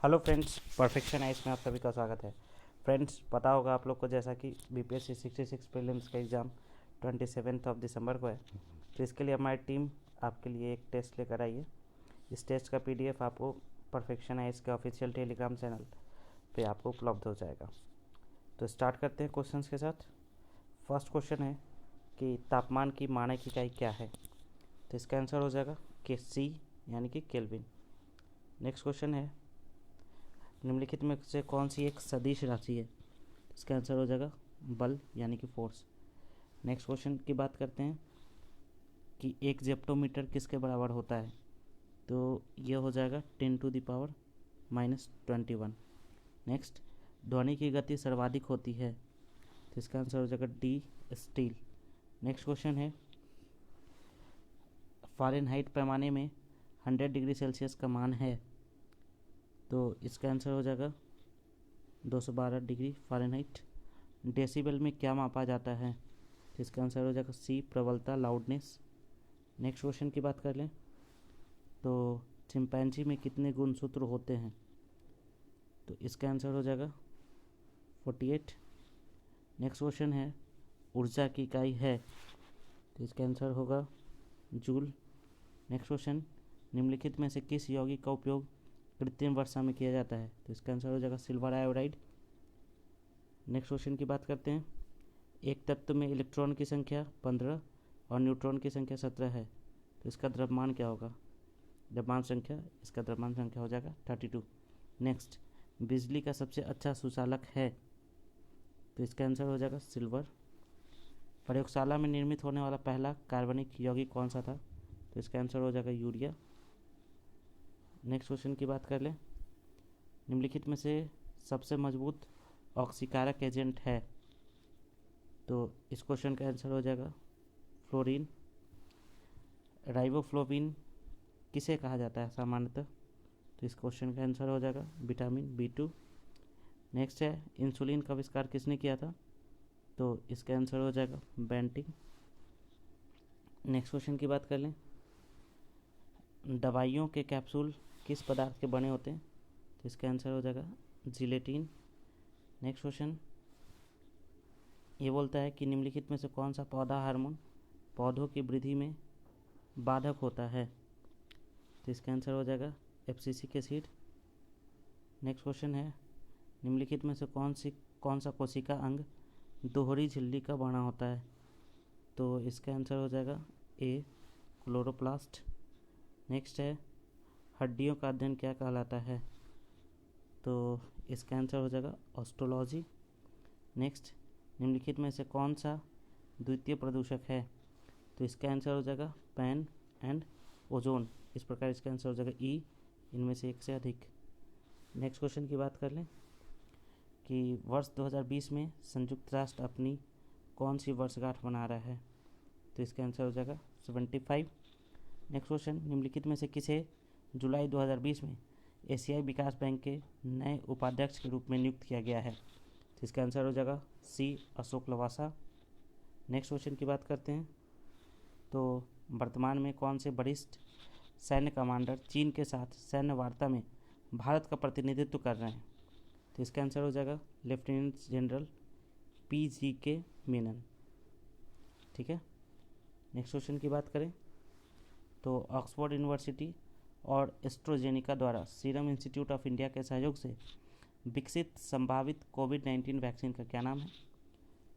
Hello friends, perfection ice में आप सभी का स्वागत है। फ्रेंड्स, पता होगा आप लोग को जैसा कि बीपीएससी 66 प्रीलिम्स का एग्ज़ाम 27 दिसंबर को है। तो इसके लिए हमारी टीम आपके लिए एक टेस्ट लेकर आई है। इस टेस्ट का पीडीएफ आपको परफेक्शन आइस के ऑफिशियल टेलीग्राम चैनल पे आपको उपलब्ध हो जाएगा। तो स्टार्ट करते हैं क्वेश्चंस के साथ। फर्स्ट क्वेश्चन है कि तापमान की मानक इकाई क्या है। तो इसका आंसर हो जाएगा कि सी यानी कि केल्विन। नेक्स्ट क्वेश्चन है, निम्नलिखित में से कौन सी एक सदिश राशि है। इसका आंसर हो जाएगा बल यानी कि फोर्स। नेक्स्ट क्वेश्चन की बात करते हैं कि एक जेप्टोमीटर किसके बराबर होता है। तो ये हो जाएगा 10⁻⁻21। नेक्स्ट, ध्वनि की गति सर्वाधिक होती है। तो इसका आंसर हो जाएगा डी स्टील। नेक्स्ट क्वेश्चन है, फ़ारेनहाइट पैमाने में 100 डिग्री सेल्सियस का मान है। तो इसका आंसर हो जाएगा 212 डिग्री फ़ारेनहाइट। डेसिबल में क्या मापा जाता है। तो इसका आंसर हो जाएगा सी, प्रबलता, लाउडनेस। नेक्स्ट क्वेश्चन की बात कर लें तो चिंपैंजी में कितने गुणसूत्र होते हैं। तो इसका आंसर हो जाएगा 48। नेक्स्ट क्वेश्चन है, ऊर्जा की इकाई है। तो इसका आंसर होगा जूल। नेक्स्ट क्वेश्चन, निम्नलिखित में से किस यौगिक का उपयोग कृत्रिम वर्षा में किया जाता है। तो इसका आंसर हो जाएगा सिल्वर आयोडाइड। नेक्स्ट क्वेश्चन की बात करते हैं, एक तत्व में इलेक्ट्रॉन की संख्या 15 और न्यूट्रॉन की संख्या 17 है। तो इसका द्रव्यमान क्या होगा। इसका द्रव्यमान संख्या हो जाएगा 32। नेक्स्ट, बिजली का सबसे अच्छा सुचालक है। तो इसका आंसर हो जाएगा सिल्वर। प्रयोगशाला में निर्मित होने वाला पहला कार्बनिक यौगिक कौन सा था। तो इसका आंसर हो जाएगा यूरिया। नेक्स्ट क्वेश्चन की बात कर लें, निम्नलिखित में से सबसे मजबूत ऑक्सीकारक एजेंट है। तो इस क्वेश्चन का आंसर हो जाएगा फ्लोरीन। राइबोफ्लोविन किसे कहा जाता है सामान्यतः। तो इस क्वेश्चन का आंसर हो जाएगा विटामिन B2। नेक्स्ट है, इंसुलिन का आविष्कार किसने किया था। तो इसका आंसर हो जाएगा बेंटिंग। नेक्स्ट क्वेश्चन की बात कर लें, दवाइयों के कैप्सूल किस पदार्थ के बने होते हैं। तो इसका आंसर हो जाएगा जिलेटिन। नेक्स्ट क्वेश्चन ये बोलता है कि निम्नलिखित में से कौन सा पौधा हार्मोन पौधों की वृद्धि में बाधक होता है। तो इसका आंसर हो जाएगा एब्सिसिक एसिड। नेक्स्ट क्वेश्चन है, निम्नलिखित में से कौन सा कोशिका अंग दोहरी झिल्ली का बना होता है। तो इसका आंसर हो जाएगा ए, क्लोरोप्लास्ट। नेक्स्ट है, हड्डियों का अध्ययन क्या कहलाता है। तो इसका आंसर हो जाएगा ऑस्टोलॉजी। नेक्स्ट, निम्नलिखित में से कौन सा द्वितीय प्रदूषक है। तो इसका आंसर हो जाएगा पैन एंड ओजोन। इस प्रकार इसका आंसर हो जाएगा ई, इनमें से एक से अधिक। नेक्स्ट क्वेश्चन की बात कर लें कि वर्ष 2020 में संयुक्त राष्ट्र अपनी कौन सी वर्षगांठ मना रहा है। तो इसका आंसर हो जाएगा 75। नेक्स्ट क्वेश्चन, निम्नलिखित में से किसे जुलाई 2020 में एशियाई विकास बैंक के नए उपाध्यक्ष के रूप में नियुक्त किया गया है। तो इसका आंसर हो जाएगा सी, अशोक लवासा। नेक्स्ट क्वेश्चन की बात करते हैं तो वर्तमान में कौन से वरिष्ठ सैन्य कमांडर चीन के साथ सैन्य वार्ता में भारत का प्रतिनिधित्व कर रहे हैं। तो इसका आंसर हो जाएगा लेफ्टिनेंट जनरल PGK मेनन। ठीक है। नेक्स्ट क्वेश्चन की बात करें तो ऑक्सफोर्ड यूनिवर्सिटी और एस्ट्रोजेनिका द्वारा सीरम इंस्टीट्यूट ऑफ इंडिया के सहयोग से विकसित संभावित कोविड-19 वैक्सीन का क्या नाम है।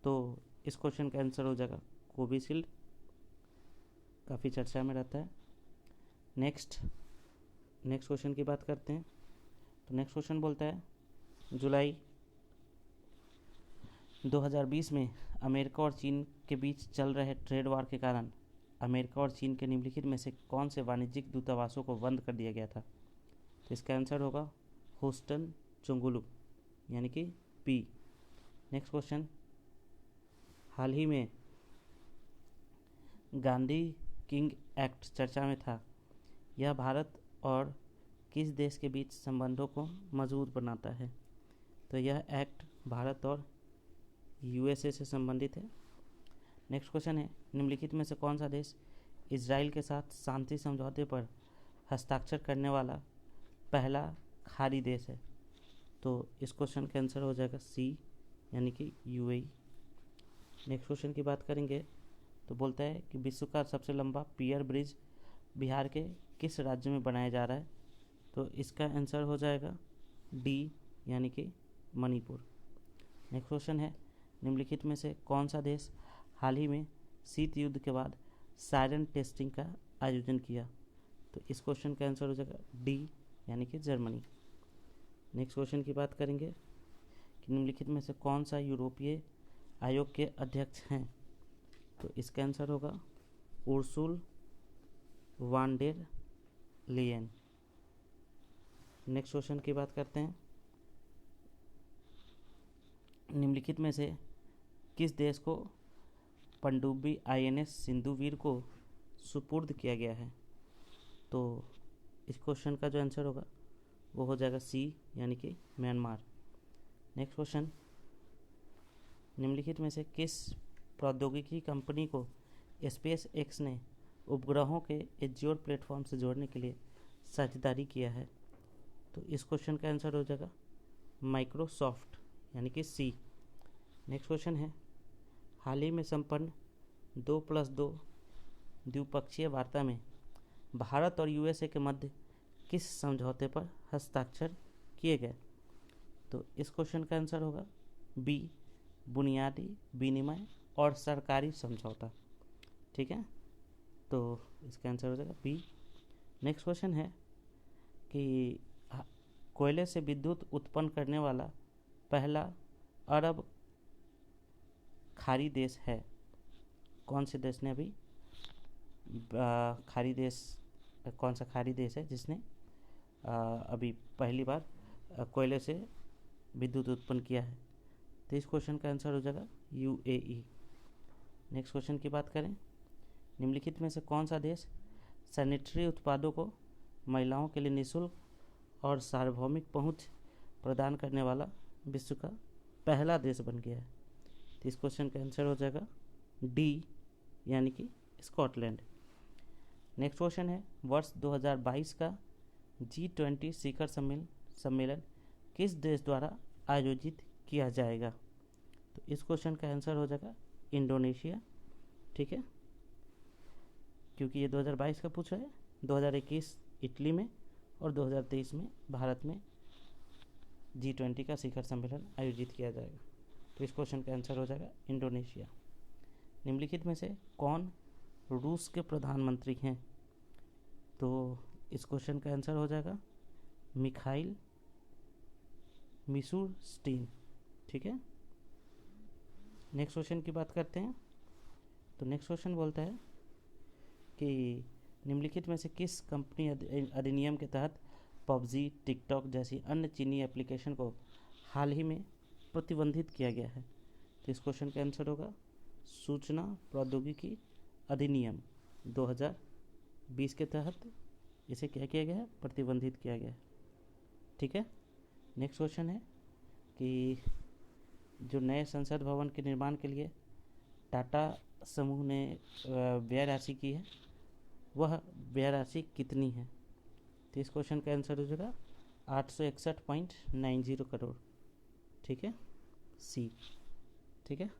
तो इस क्वेश्चन का आंसर हो जाएगा कोविशील्ड। काफ़ी चर्चा में रहता है। नेक्स्ट क्वेश्चन की बात करते हैं तो नेक्स्ट क्वेश्चन बोलता है, जुलाई 2020 में अमेरिका और चीन के बीच चल रहे ट्रेड वार के कारण अमेरिका और चीन के निम्नलिखित में से कौन से वाणिज्यिक दूतावासों को बंद कर दिया गया था। तो इसका आंसर होगा ह्यूस्टन चुंगुलू यानी कि पी। नेक्स्ट क्वेश्चन, हाल ही में गांधी किंग एक्ट चर्चा में था। यह भारत और किस देश के बीच संबंधों को मजबूत बनाता है। तो यह एक्ट भारत और USA से संबंधित है। नेक्स्ट क्वेश्चन है, निम्नलिखित में से कौन सा देश इजराइल के साथ शांति समझौते पर हस्ताक्षर करने वाला पहला खाड़ी देश है? तो इस क्वेश्चन का आंसर हो जाएगा सी, यानी कि यूएई। नेक्स्ट क्वेश्चन की बात करेंगे तो बोलता है कि विश्व का सबसे लंबा पियर ब्रिज बिहार के किस राज्य में बनाया जा रहा है? तो इसका आंसर हो जाएगा डी, यानी कि मणिपुर। नेक्स्ट क्वेश्चन है, निम्नलिखित में से कौन सा देश हाल ही में शीत युद्ध के बाद सायरन टेस्टिंग का आयोजन किया? तो इस क्वेश्चन का आंसर हो जाएगा डी, यानी कि जर्मनी। नेक्स्ट क्वेश्चन की बात करेंगे कि निम्नलिखित में से कौन सा यूरोपीय आयोग के अध्यक्ष हैं? तो इसका आंसर होगा उर्सुल van der Leyen. Next question की बात करते हैं, निम्नलिखित में से किस देश को पनडुब्बी आईएनएस सिंधुवीर को सुपुर्द किया गया है? तो इस क्वेश्चन का जो आंसर होगा वो हो जाएगा सी, यानी कि म्यांमार। नेक्स्ट क्वेश्चन, निम्नलिखित में से किस प्रौद्योगिकी कंपनी को स्पेस एक्स ने उपग्रहों के एज्योर प्लेटफॉर्म से जोड़ने के लिए साझेदारी किया है? तो इस क्वेश्चन का आंसर हो जाएगा माइक्रोसॉफ्ट, यानी कि सी। नेक्स्ट क्वेश्चन है, हाल ही में संपन्न 2+2 द्विपक्षीय वार्ता में भारत और यूएसए के मध्य किस समझौते पर हस्ताक्षर किए गए? तो इस क्वेश्चन का आंसर होगा बी, बुनियादी विनिमय और सरकारी समझौता। ठीक है, तो इसका आंसर हो जाएगा बी। नेक्स्ट क्वेश्चन है कि कोयले से विद्युत उत्पन्न करने वाला पहला अरब खाड़ी देश है? कौन से देश ने अभी खाड़ी देश, कौन सा खाड़ी देश है जिसने अभी पहली बार कोयले से विद्युत उत्पन्न किया है? तो इस क्वेश्चन का आंसर हो जाएगा यूएई। नेक्स्ट क्वेश्चन की बात करें, निम्नलिखित में से कौन सा देश सैनिटरी उत्पादों को महिलाओं के लिए निःशुल्क और सार्वभौमिक पहुंच प्रदान करने वाला विश्व का पहला देश बन गया है? तो इस क्वेश्चन का आंसर हो जाएगा डी, यानी कि स्कॉटलैंड। नेक्स्ट क्वेश्चन है, वर्ष 2022 का G20 शिखर सम्मेलन किस देश द्वारा आयोजित किया जाएगा? तो इस क्वेश्चन का आंसर हो जाएगा इंडोनेशिया। ठीक है, क्योंकि ये 2022 का पूछा है, 2021 इटली में और 2023 में भारत में G20 का शिखर सम्मेलन आयोजित किया जाएगा। तो इस क्वेश्चन का आंसर हो जाएगा इंडोनेशिया। निम्नलिखित में से कौन रूस के प्रधानमंत्री हैं? तो इस क्वेश्चन का आंसर हो जाएगा मिखाइल मिशुस्टिन। ठीक है, नेक्स्ट क्वेश्चन की बात करते हैं। तो नेक्स्ट क्वेश्चन बोलता है कि निम्नलिखित में से किस कंपनी अधिनियम के तहत पबजी, टिकटॉक जैसी अन्य चीनी एप्लीकेशन को हाल ही में प्रतिबंधित किया गया है? तो इस क्वेश्चन का आंसर होगा सूचना प्रौद्योगिकी अधिनियम 2020 के तहत इसे क्या किया गया है? प्रतिबंधित किया गया है। ठीक है, नेक्स्ट क्वेश्चन है कि जो नए संसद भवन के निर्माण के लिए टाटा समूह ने व्यय राशि की है, वह व्यय राशि कितनी है? तो इस क्वेश्चन का आंसर हो जाएगा 861.90 करोड़। ठीक है, सी। ठीक है,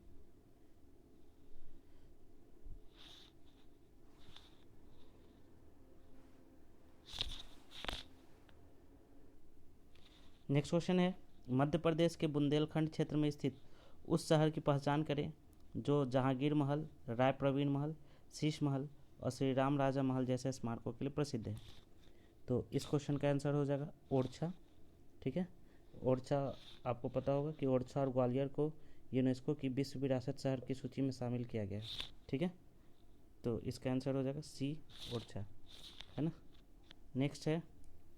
नेक्स्ट क्वेश्चन है, मध्य प्रदेश के बुंदेलखंड क्षेत्र में स्थित उस शहर की पहचान करें जो जहांगीर महल, राय प्रवीण महल, शीश महल और श्री राम राजा महल जैसे स्मारकों के लिए प्रसिद्ध है? तो इस क्वेश्चन का आंसर हो जाएगा ओरछा। ठीक है, ओरछा आपको पता होगा कि ओरछा और ग्वालियर को यूनेस्को की विश्व विरासत शहर की सूची में शामिल किया गया है। ठीक है, तो इसका आंसर हो जाएगा सी, ओरछा, है ना। नेक्स्ट है,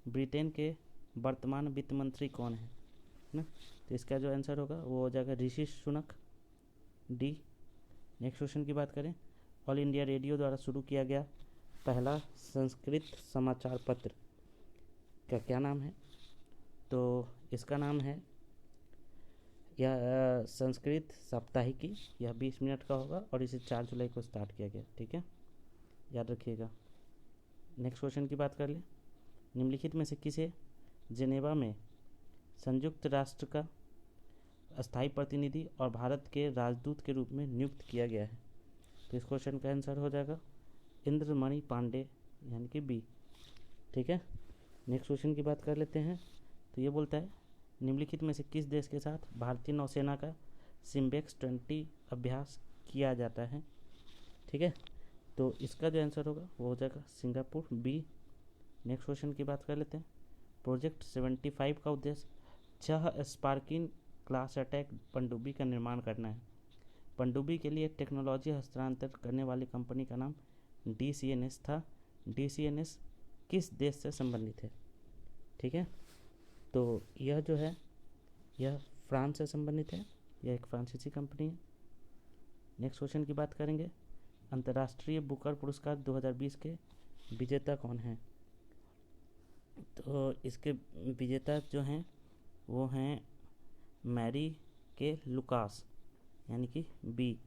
ब्रिटेन के वर्तमान वित्त मंत्री कौन है ना? तो इसका जो आंसर होगा वो हो जाएगा Rishi Sunak, D. Next question की बात करें, ऑल इंडिया रेडियो द्वारा शुरू किया गया पहला संस्कृत समाचार पत्र का क्या नाम है? तो इसका नाम है यह संस्कृत साप्ताहिकी। यह 20 मिनट का होगा और इसे 4 जुलाई को स्टार्ट किया गया। ठीक है, याद रखिएगा। नेक्स्ट क्वेश्चन की बात कर ले, निम्नलिखित में से किसे जेनेवा में संयुक्त राष्ट्र का अस्थायी प्रतिनिधि और भारत के राजदूत के रूप में नियुक्त किया गया है? तो इस क्वेश्चन का आंसर हो जाएगा इंद्रमणि पांडे, यानी कि बी। ठीक है, नेक्स्ट क्वेश्चन की बात कर लेते हैं। तो ये बोलता है निम्नलिखित में से किस देश के साथ भारतीय नौसेना का सिम्बेक्स 20 अभ्यास किया जाता है? ठीक है, तो इसका जो आंसर होगा वो हो जाएगा सिंगापुर, बी। नेक्स्ट क्वेश्चन की बात कर लेते हैं। प्रोजेक्ट 75 का उद्देश्य 6 स्पार्किंग क्लास अटैक पनडुब्बी का निर्माण करना है। पनडुब्बी के लिए टेक्नोलॉजी हस्तांतरण करने वाली कंपनी का नाम DCNS था। DCNS किस देश से संबंधित है? ठीक है, तो यह जो है यह फ्रांस से संबंधित है, यह एक फ्रांसीसी कंपनी है। नेक्स्ट क्वेश्चन की बात करेंगे। अंतर्राष्ट्रीय बुकर पुरस्कार 2020 के विजेता कौन हैं? तो इसके विजेता जो हैं वो हैं मैरी के लुकास, यानी कि बी।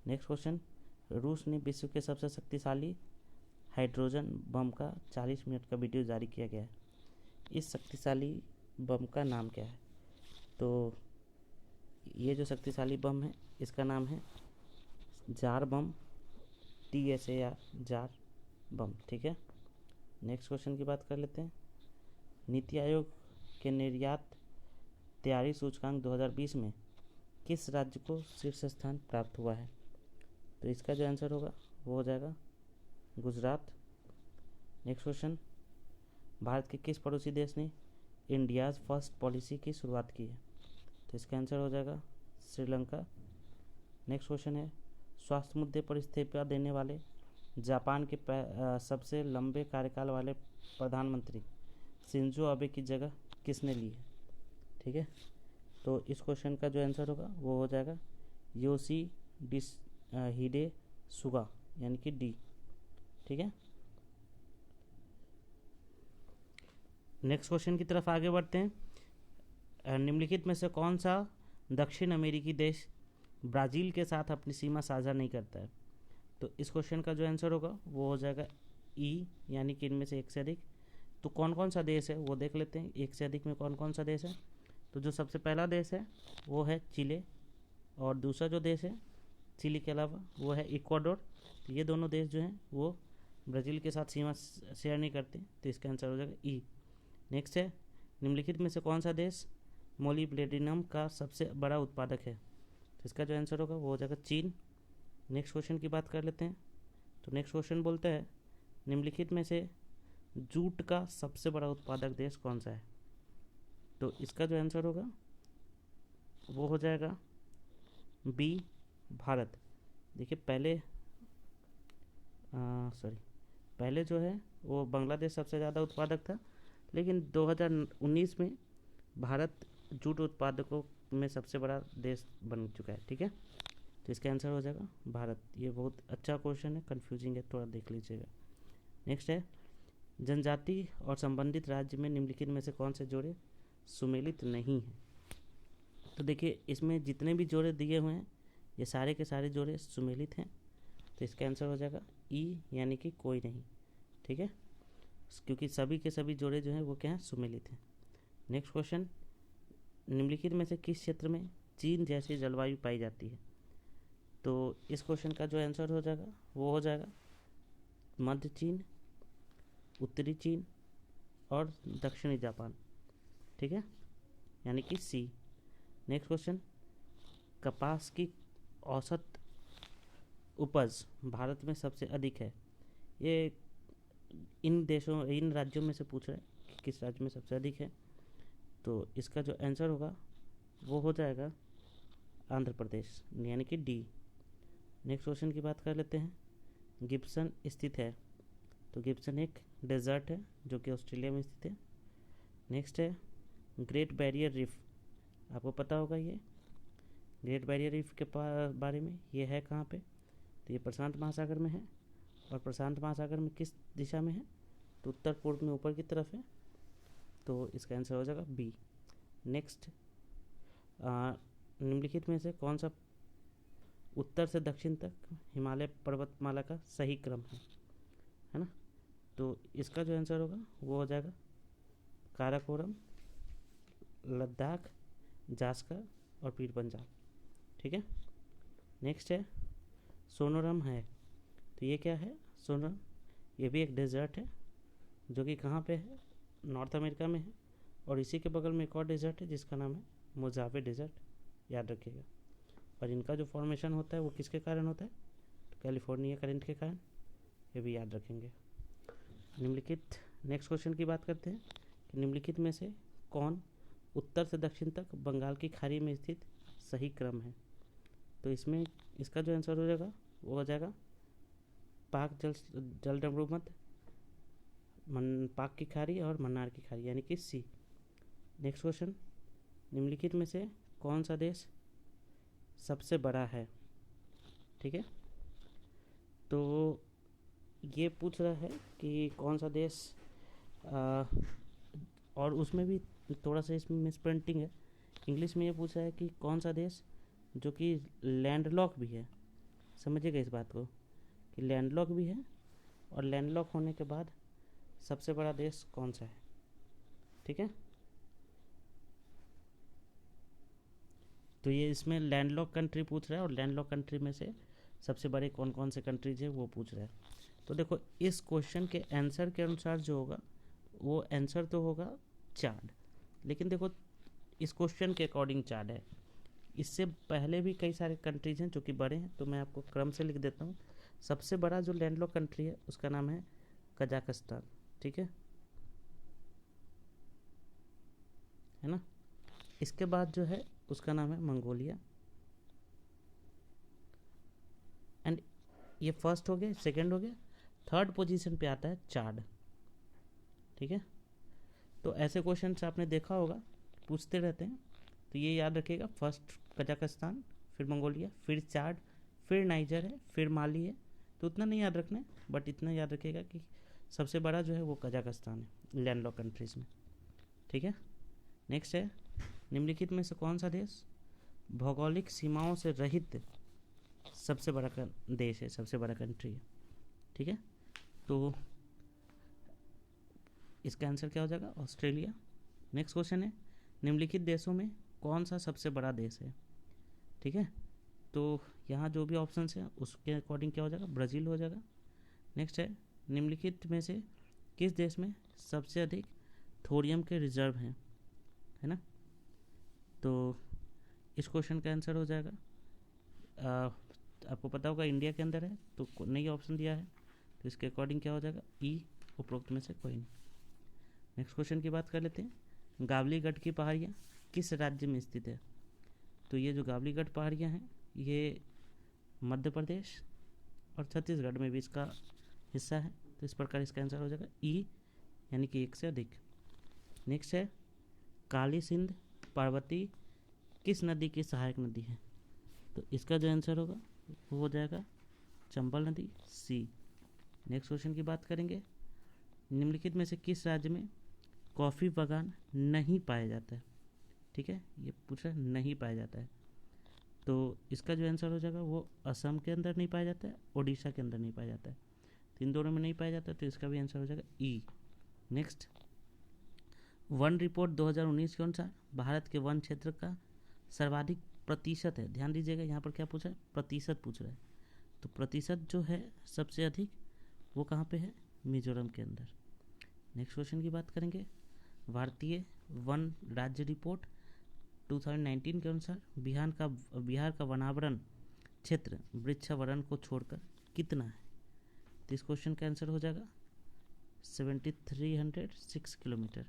नेक्स्ट क्वेश्चन, रूस ने विश्व के सबसे शक्तिशाली हाइड्रोजन बम का 40 मिनट का वीडियो जारी किया गया है। इस शक्तिशाली बम का नाम क्या है? तो ये जो शक्तिशाली बम है इसका नाम है जार बम, TSAR, जार बम। ठीक है, नेक्स्ट क्वेश्चन की बात कर लेते हैं। नीति आयोग के निर्यात तैयारी सूचकांक 2020 में किस राज्य को शीर्ष स्थान प्राप्त हुआ है? तो इसका जो आंसर होगा वो हो जाएगा गुजरात। नेक्स्ट क्वेश्चन, भारत के किस पड़ोसी देश ने इंडियाज़ फर्स्ट पॉलिसी की शुरुआत की है? तो इसका आंसर हो जाएगा श्रीलंका। नेक्स्ट क्वेश्चन है, स्वास्थ्य मुद्दे पर इस्तीफा देने वाले जापान के सबसे लंबे कार्यकाल वाले प्रधानमंत्री शिंजो आबे की जगह किसने ली है? ठीक है, तो इस क्वेश्चन का जो आंसर होगा वो हो जाएगा हिडे सुगा, यानी कि डी। ठीक है, नेक्स्ट क्वेश्चन की तरफ आगे बढ़ते हैं। निम्नलिखित में से कौन सा दक्षिण अमेरिकी देश ब्राज़ील के साथ अपनी सीमा साझा नहीं करता है? तो इस क्वेश्चन का जो आंसर होगा वो हो जाएगा ई, यानी कि इनमें से एक से अधिक। तो कौन कौन सा देश है वो देख लेते हैं, एक से अधिक में कौन कौन सा देश है। तो जो सबसे पहला देश है वो है चिले, और दूसरा जो देश है चिली के अलावा वो है इक्वाडोर। तो ये दोनों देश जो हैं वो ब्राज़ील के साथ सीमा शेयर नहीं करते, तो इसका आंसर हो जाएगा ई। नेक्स्ट है, निम्नलिखित में से कौन सा देश मोलिब्डेनम का सबसे बड़ा उत्पादक है? तो इसका जो आंसर होगा वो हो जाएगा चीन। नेक्स्ट क्वेश्चन की बात कर लेते हैं। तो नेक्स्ट क्वेश्चन बोलता है निम्नलिखित में से जूट का सबसे बड़ा उत्पादक देश कौन सा है? तो इसका जो आंसर होगा वो हो जाएगा बी, भारत। देखिए पहले जो है वो बांग्लादेश सबसे ज़्यादा उत्पादक था, लेकिन 2019 में भारत जूट उत्पादकों में सबसे बड़ा देश बन चुका है। ठीक है, तो इसका आंसर हो जाएगा भारत। ये बहुत अच्छा क्वेश्चन है, कंफ्यूजिंग है, थोड़ा देख लीजिएगा। नेक्स्ट है, जनजाति और संबंधित राज्य में निम्नलिखित में से कौन से जोड़े सुमेलित नहीं हैं? तो देखिए इसमें जितने भी जोड़े दिए हुए हैं ये सारे के सारे जोड़े सुमेलित हैं, तो इसका आंसर हो जाएगा ई, यानी कि कोई नहीं। ठीक है, क्योंकि सभी के सभी जोड़े जो हैं वो क्या हैं, सुमेलित हैं। नेक्स्ट क्वेश्चन, निम्नलिखित में से किस क्षेत्र में चीन जैसी जलवायु पाई जाती है? तो इस क्वेश्चन का जो आंसर हो जाएगा वो हो जाएगा मध्य चीन, उत्तरी चीन और दक्षिणी जापान। ठीक है, यानी कि सी। नेक्स्ट क्वेश्चन, कपास की औसत उपज भारत में सबसे अधिक है। ये इन राज्यों में से पूछ रहा है कि किस राज्य में सबसे अधिक है। तो इसका जो आंसर होगा वो हो जाएगा आंध्र प्रदेश, यानी कि डी। नेक्स्ट क्वेश्चन की बात कर लेते हैं। गिब्सन स्थित है, तो गिब्सन एक डेजर्ट है जो कि ऑस्ट्रेलिया में स्थित है। नेक्स्ट है ग्रेट बैरियर रीफ, आपको पता होगा ये ग्रेट बैरियर रीफ के बारे में। ये है कहाँ पे? तो ये प्रशांत महासागर में है, और प्रशांत महासागर में किस दिशा में है? तो उत्तर पूर्व में ऊपर की तरफ है, तो इसका आंसर हो जाएगा बी। नेक्स्ट, निम्नलिखित में से कौन सा उत्तर से दक्षिण तक हिमालय पर्वतमाला का सही क्रम है ना? तो इसका जो आंसर होगा वो हो जाएगा काराकोरम, लद्दाख, जास्कर और पीर पंजाब। ठीक है, नेक्स्ट है सोनोरम है, तो ये क्या है सोनोरम? ये भी एक डेजर्ट है जो कि कहाँ पे है, नॉर्थ अमेरिका में है। और इसी के बगल में एक और डेजर्ट है जिसका नाम है मोजावे डेजर्ट, याद रखिएगा। और इनका जो फॉर्मेशन होता है वो किसके कारण होता है, तो कैलिफोर्निया करंट के कारण, ये भी याद रखेंगे। निम्नलिखित, नेक्स्ट क्वेश्चन की बात करते हैं कि निम्नलिखित में से कौन उत्तर से दक्षिण तक बंगाल की खाड़ी में स्थित सही क्रम है? तो इसमें इसका जो आंसर हो जाएगा वो हो जाएगा पाक जलडमरूमध्य, पाक की खाड़ी और मन्नार की खाड़ी, यानी कि सी। नेक्स्ट क्वेश्चन, निम्नलिखित में से कौन सा देश सबसे बड़ा है? ठीक है, तो ये पूछ रहा है कि कौन सा देश, और उसमें भी थोड़ा सा इसमें मिसप्रिंटिंग है। इंग्लिश में ये पूछ रहा है कि कौन सा देश जो कि लैंडलॉक भी है। समझिएगा इस बात को कि लैंडलॉक भी है, और लैंडलॉक होने के बाद सबसे बड़ा देश कौन सा है। ठीक है, तो ये इसमें लैंडलॉक कंट्री पूछ रहा है, और लैंडलॉक कंट्री में से सबसे बड़े कौन कौन से कंट्रीज है वो पूछ रहा है। तो देखो इस क्वेश्चन के आंसर के अनुसार जो होगा वो आंसर तो होगा चाड, लेकिन देखो इस क्वेश्चन के अकॉर्डिंग चाड है। इससे पहले भी कई सारे कंट्रीज हैं जो कि बड़े हैं, तो मैं आपको क्रम से लिख देता हूँ। सबसे बड़ा जो लैंडलॉक कंट्री है उसका नाम है कजाकिस्तान। ठीक है ना। इसके बाद जो है उसका नाम है मंगोलिया, एंड ये फर्स्ट हो गया, सेकंड हो गया, थर्ड पोजीशन पे आता है चाड। ठीक है, तो ऐसे क्वेश्चन आपने देखा होगा, पूछते रहते हैं, तो ये याद रखिएगा। फर्स्ट कजाकिस्तान, फिर मंगोलिया, फिर चाड, फिर नाइजर है, फिर माली है। तो उतना नहीं याद रखना है, बट इतना याद रखिएगा कि सबसे बड़ा जो है वो कजाकिस्तान है लैंडलॉक कंट्रीज में। ठीक है, नेक्स्ट है निम्नलिखित में से कौन सा देश भौगोलिक सीमाओं से रहित सबसे बड़ा देश है, सबसे बड़ा कंट्री है। ठीक है, तो इसका आंसर क्या हो जाएगा, ऑस्ट्रेलिया। नेक्स्ट क्वेश्चन है निम्नलिखित देशों में कौन सा सबसे बड़ा देश है? ठीक है, तो यहाँ जो भी ऑप्शन है उसके अकॉर्डिंग क्या हो जाएगा, ब्राज़ील हो जाएगा। नेक्स्ट है निम्नलिखित में से किस देश में सबसे अधिक थोरियम के रिजर्व हैं, है ना। तो इस क्वेश्चन का आंसर हो जाएगा, आपको पता होगा इंडिया के अंदर है, तो नई ऑप्शन दिया है, तो इसके अकॉर्डिंग क्या हो जाएगा, ई, उपरोक्त में से कोई नहीं। नेक्स्ट क्वेश्चन की बात कर लेते हैं, गावलीगढ़ की पहाड़ियाँ किस राज्य में स्थित है? तो ये जो गावलीगढ़ पहाड़ियाँ हैं ये मध्य प्रदेश और छत्तीसगढ़ में भी इसका हिस्सा है, तो इस प्रकार इसका आंसर हो जाएगा ई, यानी कि एक से अधिक। नेक्स्ट है काली सिंध पार्वती किस नदी की सहायक नदी है? तो इसका जो आंसर होगा वो हो जाएगा चंबल नदी, सी। नेक्स्ट क्वेश्चन की बात करेंगे, निम्नलिखित में से किस राज्य में कॉफ़ी बागान नहीं पाया जाता है? ठीक है, ये पूछा नहीं पाया जाता है, तो इसका जो आंसर हो जाएगा वो असम के अंदर नहीं पाया जाता है, उड़ीसा के अंदर नहीं पाया जाता है, तो इन दोनों में नहीं पाया जाता है, तो इसका भी आंसर हो जाएगा ई। नेक्स्ट, वन रिपोर्ट 2019 के अनुसार भारत के वन क्षेत्र का सर्वाधिक प्रतिशत है, ध्यान दीजिएगा यहाँ पर क्या पूछा है, प्रतिशत पूछ रहा है, तो प्रतिशत जो है सबसे अधिक वो कहाँ पे है, मिजोरम के अंदर। नेक्स्ट क्वेश्चन की बात करेंगे, भारतीय वन राज्य रिपोर्ट 2019 के अनुसार बिहार का वनावरण क्षेत्र वृक्षावरण को छोड़कर कितना है? तो इस क्वेश्चन का आंसर हो जाएगा 7306 किलोमीटर,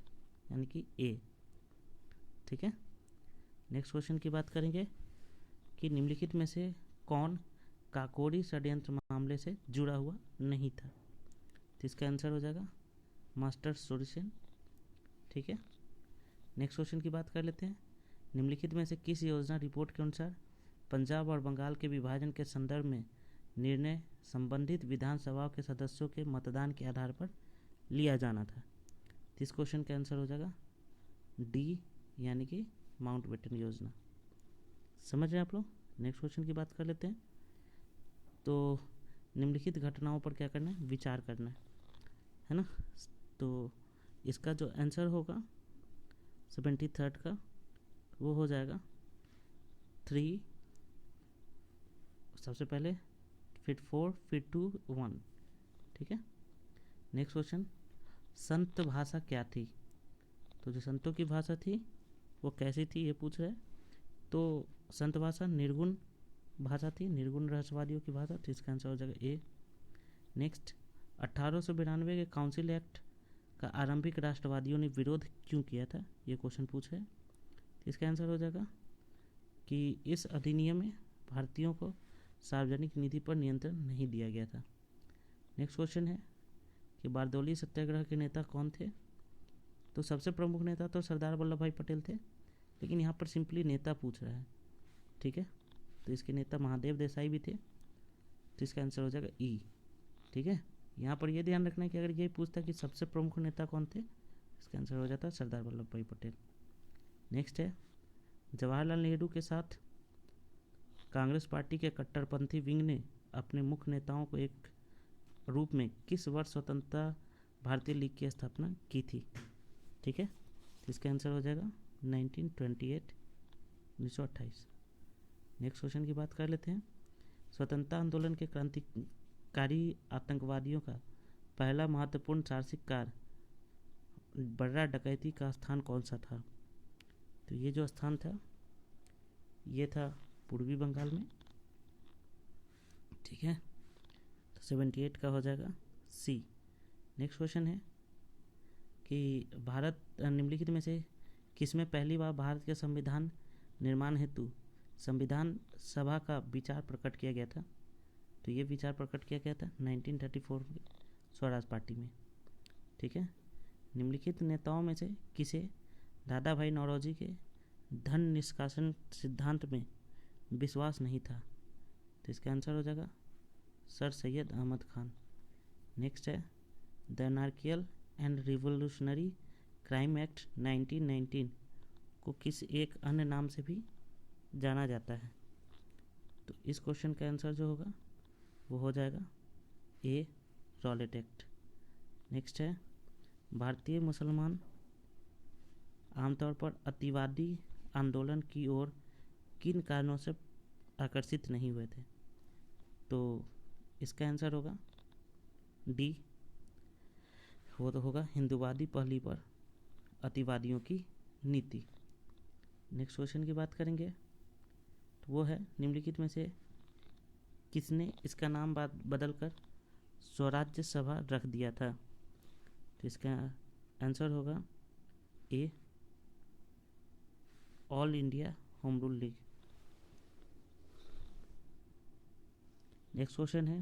यानी कि ए। ठीक है, नेक्स्ट क्वेश्चन की बात करेंगे कि निम्नलिखित में से कौन काकोरी षड्यंत्र मामले से जुड़ा हुआ नहीं था? तो इसका आंसर हो जाएगा मास्टर सोरेन। ठीक है, नेक्स्ट क्वेश्चन की बात कर लेते हैं, निम्नलिखित में से किस योजना रिपोर्ट के अनुसार पंजाब और बंगाल के विभाजन के संदर्भ में निर्णय संबंधित विधानसभाओं के सदस्यों के मतदान के आधार पर लिया जाना था? तो इस क्वेश्चन का आंसर हो जाएगा डी, यानी कि माउंटबेटन योजना। समझ रहे हैं आप लोग। नेक्स्ट क्वेश्चन की बात कर लेते हैं, तो निम्नलिखित घटनाओं पर क्या करना है, विचार करना है ना। तो इसका जो आंसर होगा 73rd का वो हो जाएगा 3, सबसे पहले फिर 4, फिर 2, 1। ठीक है। नेक्स्ट क्वेश्चन, संत भाषा क्या थी? तो जो संतों की भाषा थी वो कैसी थी ये पूछ रहे हैं। तो संत भाषा निर्गुण भाषा थी, निर्गुण रहस्यवादियों की भाषा, तो इसका आंसर हो जाएगा ए। नेक्स्ट, 1892 के काउंसिल एक्ट का आरंभिक राष्ट्रवादियों ने विरोध क्यों किया था? ये क्वेश्चन पूछ रहे हैं। तो इसका आंसर हो जाएगा कि इस अधिनियम में भारतीयों को सार्वजनिक निधि पर नियंत्रण नहीं दिया गया था। नेक्स्ट क्वेश्चन है कि बारदौली सत्याग्रह के नेता कौन थे? तो सबसे प्रमुख नेता तो सरदार वल्लभ भाई पटेल थे, लेकिन यहाँ पर सिंपली नेता पूछ रहा है। ठीक है, तो इसके नेता महादेव देसाई भी थे, तो इसका आंसर हो जाएगा ई। ठीक है, यहाँ पर यह ध्यान रखना है कि अगर ये पूछता कि सबसे प्रमुख नेता कौन थे, इसका आंसर हो जाता है सरदार वल्लभ भाई पटेल। नेक्स्ट है, जवाहरलाल नेहरू के साथ कांग्रेस पार्टी के कट्टरपंथी विंग ने अपने मुख्य नेताओं को एक रूप में किस वर्ष स्वतंत्रता भारतीय लीग की स्थापना की थी? ठीक है, तो इसका आंसर हो जाएगा 1928, 1928। नेक्स्ट क्वेश्चन की बात कर लेते हैं। स्वतंत्रता आंदोलन के क्रांतिकारी आतंकवादियों का पहला महत्वपूर्ण साहसिक कार्य बर्रा डकैती का स्थान कौन सा था? तो ये जो स्थान था ये था पूर्वी बंगाल में। ठीक है, तो 78 का हो जाएगा सी। नेक्स्ट क्वेश्चन है कि भारत निम्नलिखित में से किसमें पहली बार भारत के संविधान निर्माण हेतु संविधान सभा का विचार प्रकट किया गया था? तो ये विचार प्रकट किया गया था 1934 में स्वराज पार्टी में। ठीक है, निम्नलिखित नेताओं में से किसे दादा भाई नौरोजी के धन निष्कासन सिद्धांत में विश्वास नहीं था? तो इसका आंसर हो जाएगा सर सैयद अहमद खान। नेक्स्ट है, the anarchical and revolutionary crime act 1919 को किस एक अन्य नाम से भी जाना जाता है? तो इस क्वेश्चन का आंसर जो होगा वो हो जाएगा ए, रॉलेट एक्ट। नेक्स्ट है, भारतीय मुसलमान आमतौर पर अतिवादी आंदोलन की ओर किन कारणों से आकर्षित नहीं हुए थे? तो इसका आंसर होगा डी, वो तो होगा हिंदूवादी पहली पर अतिवादियों की नीति। नेक्स्ट क्वेश्चन की बात करेंगे तो वो है, निम्नलिखित में से किसने इसका नाम बदलकर स्वराज्य सभा रख दिया था? तो इसका आंसर होगा A, all India home rule league. Next question है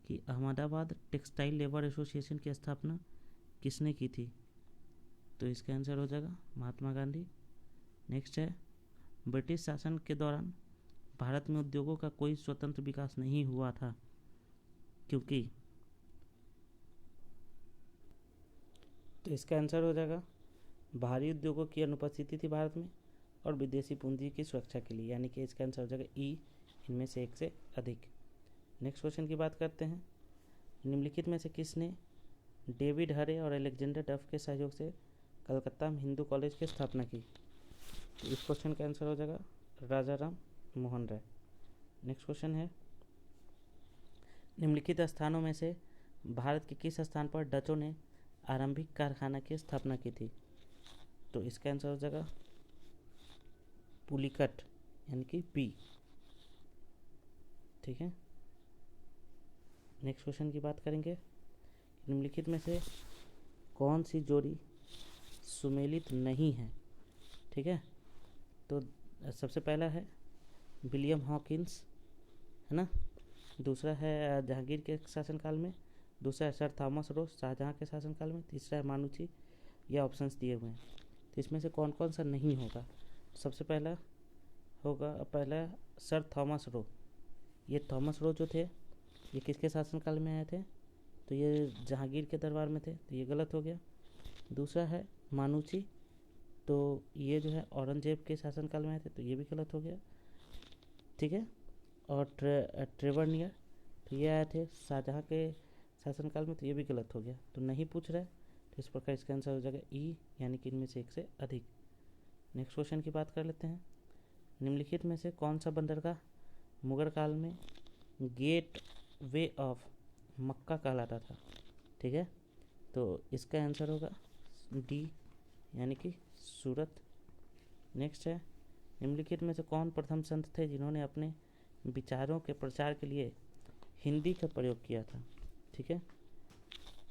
कि अहमदाबाद टेक्सटाइल लेबर एसोसिएशन की स्थापना किसने की थी? तो इसका आंसर हो जाएगा महात्मा गांधी। नेक्स्ट है, ब्रिटिश शासन के दौरान भारत में उद्योगों का कोई स्वतंत्र विकास नहीं हुआ था क्योंकि? तो इसका आंसर हो जाएगा भारी उद्योगों की अनुपस्थिति थी भारत में और विदेशी पूंजी की सुरक्षा के लिए, यानी कि इसका आंसर हो जाएगा ई, इनमें से एक से अधिक। नेक्स्ट क्वेश्चन की बात करते हैं, निम्नलिखित में से किसने डेविड हरे और अलेक्जेंडर डफ के सहयोग से कलकत्ता में हिंदू कॉलेज की स्थापना की? तो इस क्वेश्चन का आंसर हो जाएगा राजा राम मोहन राय। नेक्स्ट क्वेश्चन है, निम्नलिखित स्थानों में से भारत के किस स्थान पर डचों ने आरंभिक कारखाना की स्थापना की थी? तो इसका आंसर हो जाएगा पुलिकट, यानी कि पी। ठीक है, नेक्स्ट क्वेश्चन की बात करेंगे, निम्नलिखित में से कौन सी जोड़ी सुमेलित नहीं है? ठीक है, तो सबसे पहला है विलियम हॉकिंस, है ना, दूसरा है जहांगीर के शासनकाल में, दूसरा है सर थॉमस रोज शाहजहां के शासनकाल में, तीसरा है मानुची। ये ऑप्शंस दिए हुए हैं, तो इसमें से कौन कौन सा नहीं होगा? सबसे पहला होगा पहला सर थॉमस रो। ये थॉमस रो जो थे ये किसके शासनकाल में आए थे? तो ये जहांगीर के दरबार में थे, तो ये गलत हो गया। दूसरा है मानुची, तो ये जो है औरंगजेब के शासनकाल में आए थे, तो ये भी गलत हो गया। ठीक है, और ट्रेवर नियर, तो ये आए थे शाहजहां के शासनकाल में, तो ये भी गलत हो गया, तो नहीं पूछ रहा है। तो इस प्रकार इसका आंसर हो जाएगा ई, यानी कि इनमें से एक से अधिक। नेक्स्ट क्वेश्चन की बात कर लेते हैं। निम्नलिखित में से कौन सा बंदरगाह मुगल काल में गेट वे ऑफ मक्का कहलाता था? ठीक है, तो इसका आंसर होगा डी यानी कि सूरत। नेक्स्ट है, निम्नलिखित में से कौन प्रथम संत थे जिन्होंने अपने विचारों के प्रचार के लिए हिंदी का प्रयोग किया था? ठीक है,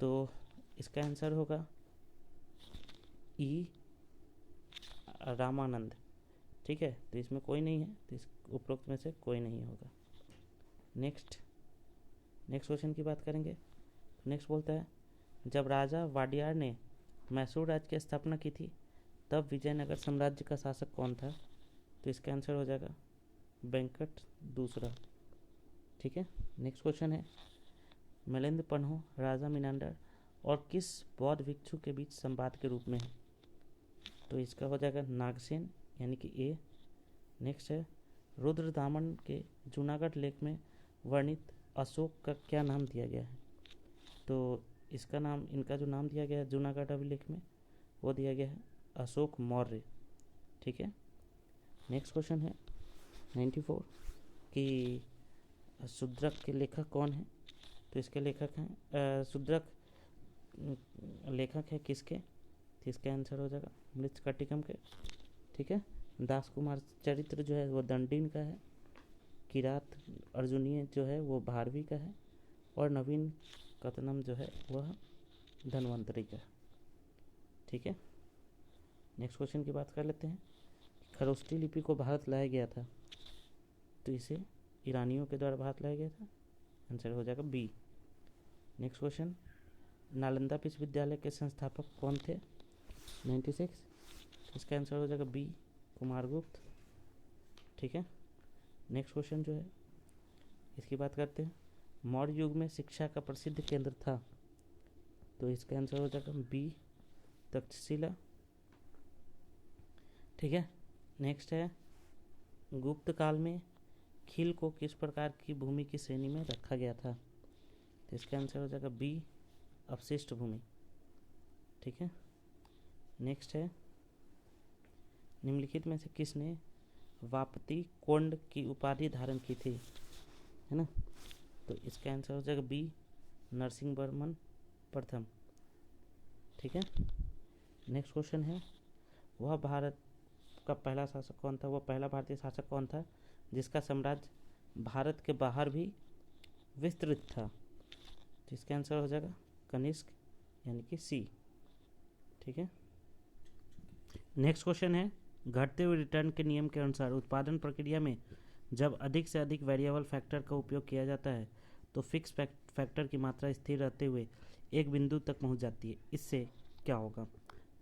तो इसका आंसर होगा ई रामानंद। ठीक है, तो इसमें कोई नहीं है, तो इस उपरोक्त में से कोई नहीं होगा। नेक्स्ट क्वेश्चन की बात करेंगे। नेक्स्ट बोलता है, जब राजा वाडियार ने मैसूर राज्य की स्थापना की थी तब विजयनगर साम्राज्य का शासक कौन था? तो इसका आंसर हो जाएगा वेंकट दूसरा। ठीक है, नेक्स्ट क्वेश्चन है, मिलिंद पन्हु राजा मिनांडर और किस बौद्ध भिक्षु के बीच संवाद के रूप में है? तो इसका हो जाएगा नागसेन यानी कि ए। नेक्स्ट है, रुद्रदामन के जूनागढ़ लेख में वर्णित अशोक का क्या नाम दिया गया है? तो इसका नाम, इनका जो नाम दिया गया है जूनागढ़ अभिलेख में, वो दिया गया है अशोक मौर्य। ठीक है, नेक्स्ट क्वेश्चन है 94 कि शूद्रक के लेखक कौन है? तो इसके लेखक हैं शूद्रक लेखक है किसके? तो इसका आंसर हो जाएगा मृच्छकटिकम के। ठीक है, दास कुमार चरित्र जो है वो दंडीन का है, किरात अर्जुनीय जो है वो भारवी का है, और नवीन कथनम जो है वह धन्वंतरी का है। ठीक है, नेक्स्ट क्वेश्चन की बात कर लेते हैं। खरोष्ठी लिपि को भारत लाया गया था, तो इसे ईरानियों के द्वारा भारत लाया गया था, आंसर हो जाएगा बी। नेक्स्ट क्वेश्चन, नालंदा विश्वविद्यालय के संस्थापक कौन थे? 96, इसका आंसर हो जाएगा बी कुमारगुप्त। ठीक है, नेक्स्ट क्वेश्चन जो है इसकी बात करते हैं। मौर्य युग में शिक्षा का प्रसिद्ध केंद्र था, तो इसका आंसर हो जाएगा बी तक्षशिला। ठीक है, नेक्स्ट है, गुप्त काल में खील को किस प्रकार की भूमि की श्रेणी में रखा गया था? तो इसका आंसर हो जाएगा बी अपशिष्ट भूमि। ठीक है, नेक्स्ट है, निम्नलिखित में से किसने वापती कोंड की उपाधि धारण की थी? है ना, तो इसका आंसर हो जाएगा बी नरसिंह वर्मन प्रथम। ठीक है, नेक्स्ट क्वेश्चन है, वह भारत का पहला शासक कौन था? वह पहला भारतीय शासक कौन था जिसका साम्राज्य भारत के बाहर भी विस्तृत था? तो इसका आंसर हो जाएगा कनिष्क यानी कि सी। ठीक है, नेक्स्ट क्वेश्चन है, घटते हुए रिटर्न के नियम के अनुसार उत्पादन प्रक्रिया में जब अधिक से अधिक वेरिएबल फैक्टर का उपयोग किया जाता है तो फिक्स फैक्टर की मात्रा स्थिर रहते हुए एक बिंदु तक पहुंच जाती है। इससे क्या होगा?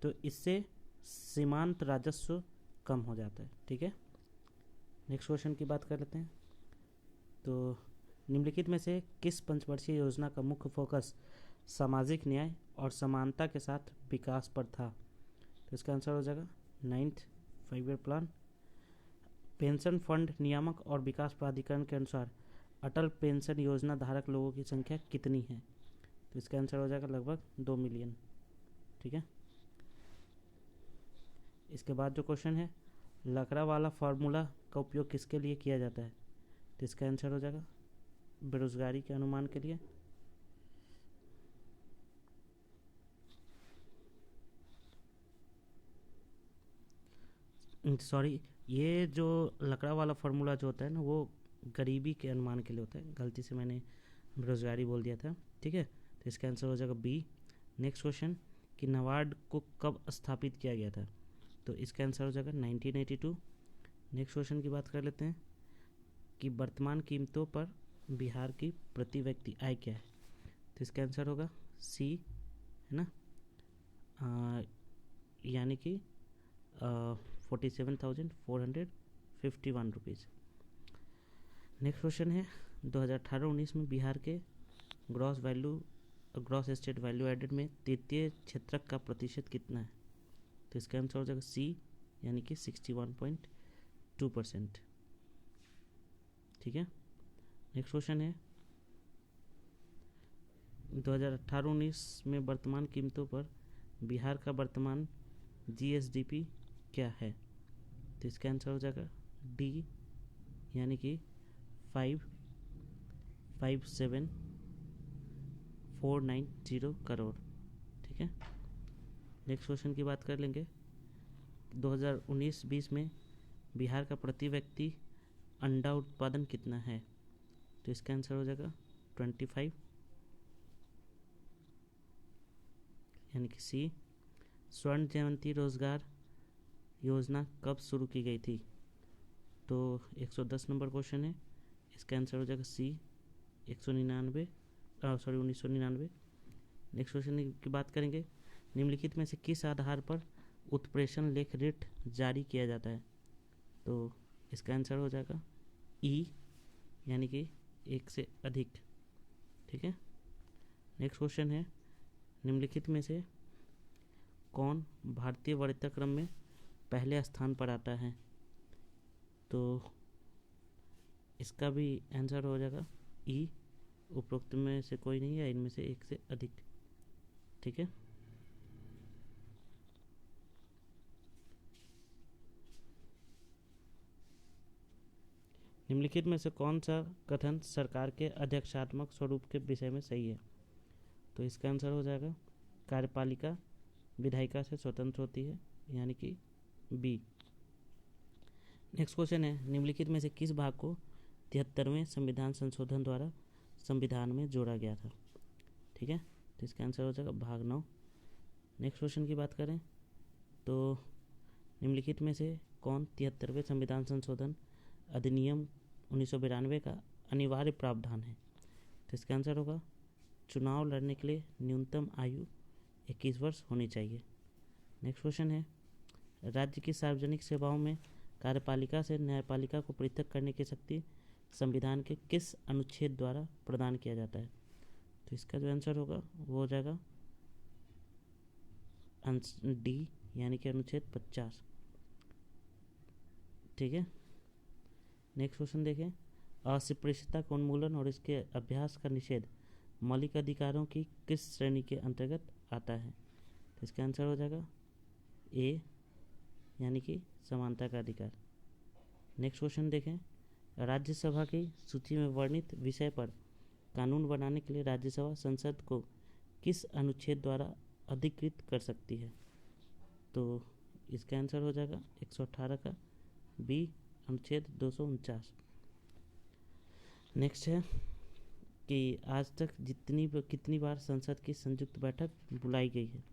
तो इससे सीमांत राजस्व कम हो जाता है। ठीक है, नेक्स्ट क्वेश्चन की बात कर लेते हैं। तो निम्नलिखित में से किस पंचवर्षीय योजना का मुख्य फोकस सामाजिक न्याय और समानता के साथ विकास पर था? तो इसका आंसर हो जाएगा 9th 5-year plan. Pension fund नियामक और विकास प्राधिकरण के अनुसार अटल पेंशन योजना धारक लोगों की संख्या कितनी है? तो इसका आंसर हो जाएगा लगभग 2 मिलियन। ठीक है, इसके बाद जो क्वेश्चन है, लकड़ा वाला फार्मूला का उपयोग किसके लिए किया जाता है? तो इसका आंसर हो जाएगा बेरोजगारी के अनुमान के लिए। सॉरी, ये जो लकड़ा वाला फार्मूला जो होता है ना, वो गरीबी के अनुमान के लिए होता है। गलती से मैंने बेरोजगारी बोल दिया था। ठीक है, तो इसका आंसर हो जाएगा बी। नेक्स्ट क्वेश्चन, कि नाबार्ड को कब स्थापित किया गया था? तो इसका आंसर हो जाएगा 1982। नेक्स्ट क्वेश्चन की बात कर लेते हैं कि वर्तमान कीमतों पर बिहार की प्रति व्यक्ति आय क्या है? तो इसका आंसर होगा सी, है ना, यानी कि 47,451 रुपीज़। नेक्स्ट क्वेश्चन है, 2018-19 में बिहार के ग्रॉस स्टेट वैल्यू एडेड में तृतीय क्षेत्रक का प्रतिशत कितना है? तो इसका आंसर हो जाएगा सी, यानी कि 61.2%। ठीक है, नेक्स्ट क्वेश्चन है, 2018-19 में वर्तमान कीमतों पर बिहार का वर्तमान GSDP क्या है? तो इसका आंसर हो जाएगा डी, यानी कि 557,490 करोड़। ठीक है, नेक्स्ट क्वेश्चन की बात कर लेंगे। 2019-20 में बिहार का प्रति व्यक्ति अंडा उत्पादन कितना है? तो इसका आंसर हो जाएगा 25, यानी कि सी। स्वर्ण जयंती रोजगार योजना कब शुरू की गई थी? तो 110 नंबर क्वेश्चन है, इसका आंसर हो जाएगा सी, 1999। नेक्स्ट क्वेश्चन की बात करेंगे। निम्नलिखित में से किस आधार पर उत्प्रेषण लेख रेट जारी किया जाता है? तो इसका आंसर हो जाएगा ई, यानी कि एक से अधिक। ठीक है, नेक्स्ट क्वेश्चन है, निम्नलिखित में से कौन भारतीय वरीयता क्रम में पहले स्थान पर आता है? तो इसका भी आंसर हो जाएगा ई, उपरोक्त में से कोई नहीं है, इनमें से एक से अधिक। ठीक है, निम्नलिखित में से कौन सा कथन सरकार के अध्यक्षात्मक स्वरूप के विषय में सही है? तो इसका आंसर हो जाएगा कार्यपालिका विधायिका से स्वतंत्र होती है, यानी कि बी। नेक्स्ट क्वेश्चन है, निम्नलिखित में से किस भाग को 73वें संविधान संशोधन द्वारा संविधान में जोड़ा गया था? ठीक है, तो इसका आंसर हो जाएगा भाग 9। नेक्स्ट क्वेश्चन की बात करें तो निम्नलिखित में से कौन 73वें संविधान संशोधन अधिनियम 1992 का अनिवार्य प्रावधान है? तो इसका आंसर होगा चुनाव लड़ने के लिए न्यूनतम आयु 21 वर्ष होनी चाहिए। नेक्स्ट क्वेश्चन है, राज्य की सार्वजनिक सेवाओं में कार्यपालिका से न्यायपालिका को पृथक करने की शक्ति संविधान के किस अनुच्छेद द्वारा प्रदान किया जाता है? तो इसका जो आंसर होगा वो हो जाएगा डी, यानी कि अनुच्छेद 50। ठीक है, नेक्स्ट क्वेश्चन देखें। अस्पृश्यता का उन्मूलन और इसके अभ्यास का निषेध मौलिक अधिकारों की किस श्रेणी के अंतर्गत आता है? तो इसका आंसर हो जाएगा ए, यानी कि समानता का अधिकार। नेक्स्ट क्वेश्चन देखें। राज्यसभा की सूची में वर्णित विषय पर कानून बनाने के लिए राज्यसभा संसद को किस अनुच्छेद द्वारा अधिकृत कर सकती है? तो इसका आंसर हो जाएगा 118 का बी, अनुच्छेद 249। नेक्स्ट है कि आज तक कितनी बार संसद की संयुक्त बैठक बुलाई गई है?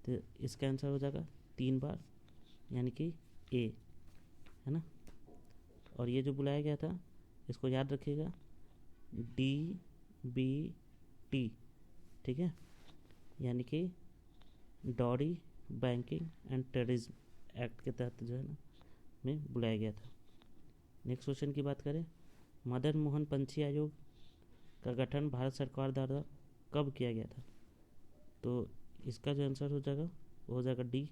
तो इसका आंसर हो जाएगा 3 बार, यानी कि ए, है ना। और ये जो बुलाया गया था इसको याद रखिएगा, DBT। ठीक है, यानी कि डॉरी बैंकिंग एंड टेररिज्म एक्ट के तहत जो है ना में बुलाया गया था। नेक्स्ट क्वेश्चन की बात करें। मदन मोहन पंछी आयोग का गठन भारत सरकार द्वारा कब किया गया था? तो इसका जो आंसर हो जाएगा वो हो जाएगा डी,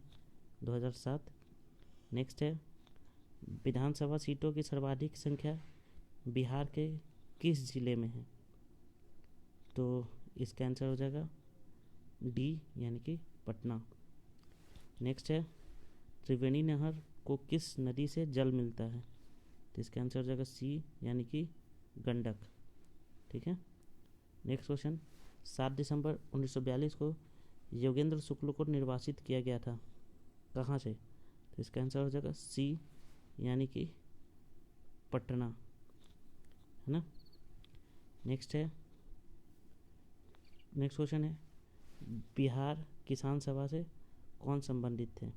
2007। नेक्स्ट है, विधानसभा सीटों की सर्वाधिक संख्या बिहार के किस जिले में है? तो इसका आंसर हो जाएगा डी, यानी कि पटना। नेक्स्ट है, त्रिवेणी नहर को किस नदी से जल मिलता है? तो इसका आंसर हो जाएगा सी, यानी कि गंडक। ठीक है, नेक्स्ट क्वेश्चन। 7 दिसंबर 1942 को योगेंद्र शुक्ल को निर्वासित किया गया था, कहाँ से? तो इसका आंसर हो जाएगा सी, यानी कि पटना, है ना। नेक्स्ट क्वेश्चन है, बिहार किसान सभा से कौन संबंधित थे?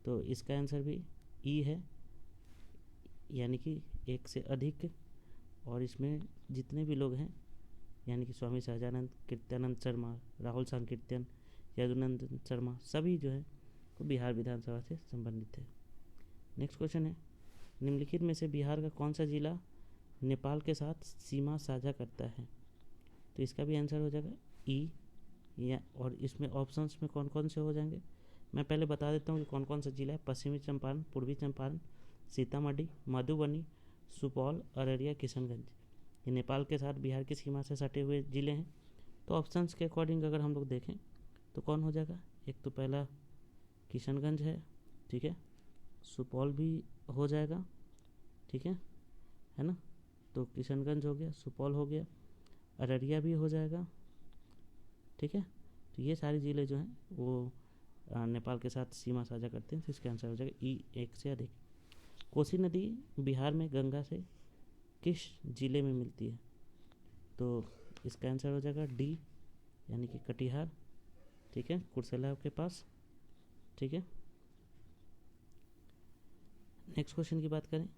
तो इसका आंसर भी ई है, यानी कि एक से अधिक। और इसमें जितने भी लोग हैं, यानी कि स्वामी सहजानंद, कीर्त्यानंद शर्मा, राहुल सांकीर्तन, यदुनंदन शर्मा, सभी जो है वो बिहार विधानसभा से संबंधित है। नेक्स्ट क्वेश्चन है, निम्नलिखित में से बिहार का कौन सा जिला नेपाल के साथ सीमा साझा करता है? तो इसका भी आंसर हो जाएगा ई, या और इसमें ऑप्शंस में कौन कौन से हो जाएंगे मैं पहले बता देता हूँ कि कौन कौन सा जिला है। पश्चिमी चंपारण, पूर्वी चंपारण, सीतामढ़ी, मधुबनी, सुपौल, अररिया, किशनगंज। ये नेपाल के साथ बिहार की सीमा से सटे हुए ज़िले हैं। तो ऑप्शंस के अकॉर्डिंग अगर हम लोग देखें तो कौन हो जाएगा? एक तो पहला किशनगंज है, ठीक है, सुपौल भी हो जाएगा, ठीक है ना। तो किशनगंज हो गया, सुपौल हो गया, अररिया भी हो जाएगा, ठीक है। तो ये सारे ज़िले जो हैं वो नेपाल के साथ सीमा साझा करते हैं, तो इसका आंसर हो जाएगा ई, एक से अधिक। कोसी नदी बिहार में गंगा से किस ज़िले में मिलती है? तो इसका आंसर हो जाएगा डी, यानी कि कटिहार, ठीक है, कुर्सेला के पास, ठीक है। नेक्स्ट क्वेश्चन की बात करें,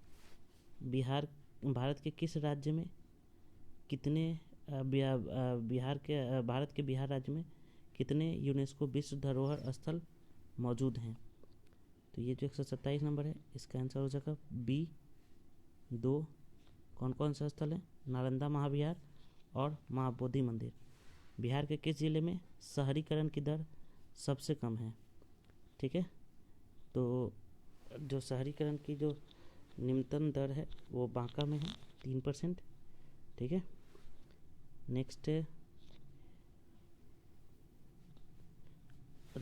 भारत के किस राज्य में कितने भारत के बिहार राज्य में कितने यूनेस्को विश्व धरोहर स्थल मौजूद हैं? तो ये जो 127 नंबर है, इसका आंसर हो जाएगा बी, 2। कौन कौन सा स्थल है? नालंदा महाविहार और महाबोधि मंदिर। बिहार के किस जिले में शहरीकरण की दर सबसे कम है? ठीक है, तो जो शहरीकरण की जो निम्नतम दर है वो बांका में है, 3%, ठीक है। नेक्स्ट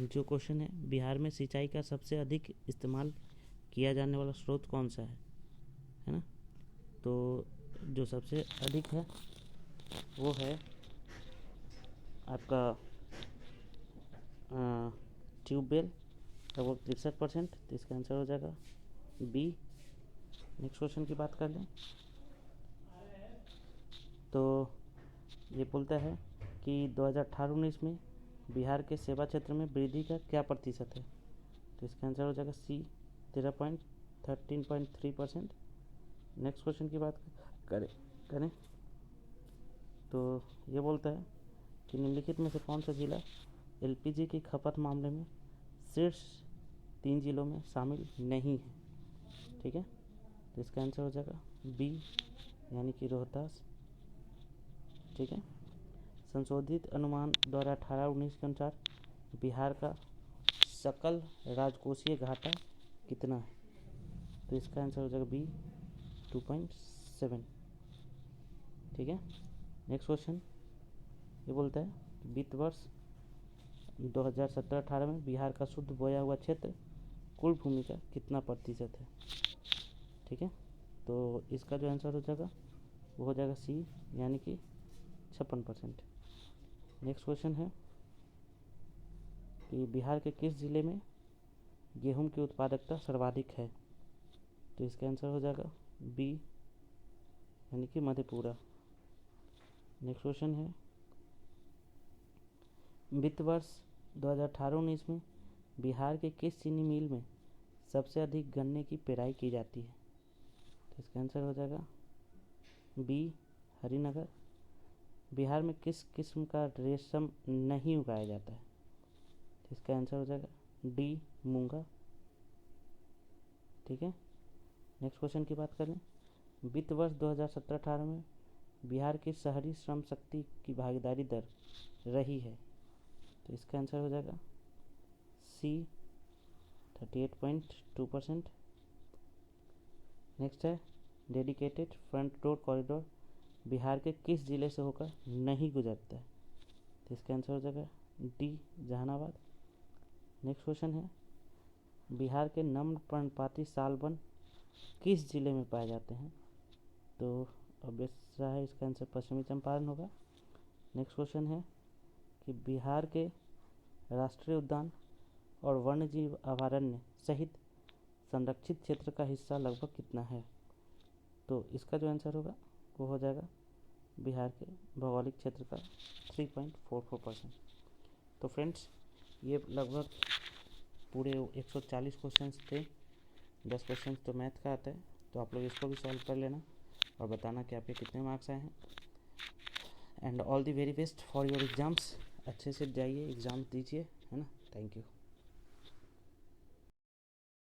जो क्वेश्चन है, बिहार में सिंचाई का सबसे अधिक इस्तेमाल किया जाने वाला स्रोत कौन सा है ना। तो जो सबसे अधिक है वो है आपका ट्यूबवेल, लगभग 63%, तो इसका आंसर हो जाएगा बी। नेक्स्ट क्वेश्चन की बात कर लें तो ये बोलता है कि 2018-19 में बिहार के सेवा क्षेत्र में वृद्धि का क्या प्रतिशत है? तो इसका आंसर हो जाएगा सी, 13.3%। नेक्स्ट क्वेश्चन की बात करें तो ये बोलता है कि निम्नलिखित में से कौन सा जिला एलपीजी की खपत मामले में शीर्ष 3 जिलों में शामिल नहीं है? ठीक है, तो इसका आंसर हो जाएगा बी, यानी कि रोहतास, ठीक है। संशोधित अनुमान 2018-19 के अनुसार बिहार का सकल राजकोषीय घाटा कितना है? तो इसका आंसर हो जाएगा बी, 2.7, ठीक है। नेक्स्ट क्वेश्चन ये बोलता है कि वित्त वर्ष 2017-18 में बिहार का शुद्ध बोया हुआ क्षेत्र कुल भूमि का कितना प्रतिशत है? ठीक है, तो इसका जो आंसर हो जाएगा वो हो जाएगा सी, यानी कि 56%। नेक्स्ट क्वेश्चन है कि बिहार के किस जिले में गेहूं की उत्पादकता सर्वाधिक है? तो इसका आंसर हो जाएगा बी, यानी कि मधेपुरा। नेक्स्ट क्वेश्चन है वित्त वर्ष 2018-19 में बिहार के किस चीनी मिल में सबसे अधिक गन्ने की पेराई की जाती है? तो इसका आंसर हो जाएगा बी, हरिनगर। बिहार में किस किस्म का रेशम नहीं उगाया जाता है? तो इसका आंसर हो जाएगा डी, मूंगा, ठीक है। नेक्स्ट क्वेश्चन की बात करें, वित्त वर्ष 2017-18 में बिहार की शहरी श्रम शक्ति की भागीदारी दर रही है? तो इसका आंसर हो जाएगा सी, 38.2%। नेक्स्ट है dedicated front door corridor Bihar के किस जिले से होकर नहीं गुजरता है? तो इसका आंसर हो जाएगा डी, जहानाबाद। नेक्स्ट क्वेश्चन है बिहार के नम्र पर्णपाती सालबन किस जिले में पाए जाते हैं? तो ऑब्वियस है इसका आंसर पश्चिमी चंपारण होगा। नेक्स्ट क्वेश्चन है कि बिहार के राष्ट्रीय उद्यान और वन्यजीव अभयारण्य सहित संरक्षित क्षेत्र का हिस्सा लगभग कितना है? तो इसका जो आंसर होगा वो हो जाएगा बिहार के भौगोलिक क्षेत्र का 3.44%। तो फ्रेंड्स, ये लगभग पूरे 140 क्वेश्चंस थे। 10 क्वेश्चंस तो मैथ का आता है, तो आप लोग इसको भी सॉल्व कर लेना और बताना कि आपके कितने मार्क्स आए हैं। And all the very best for your exams. अच्छे से जाइए, एग्ज़ाम दीजिए, है ना। Thank you.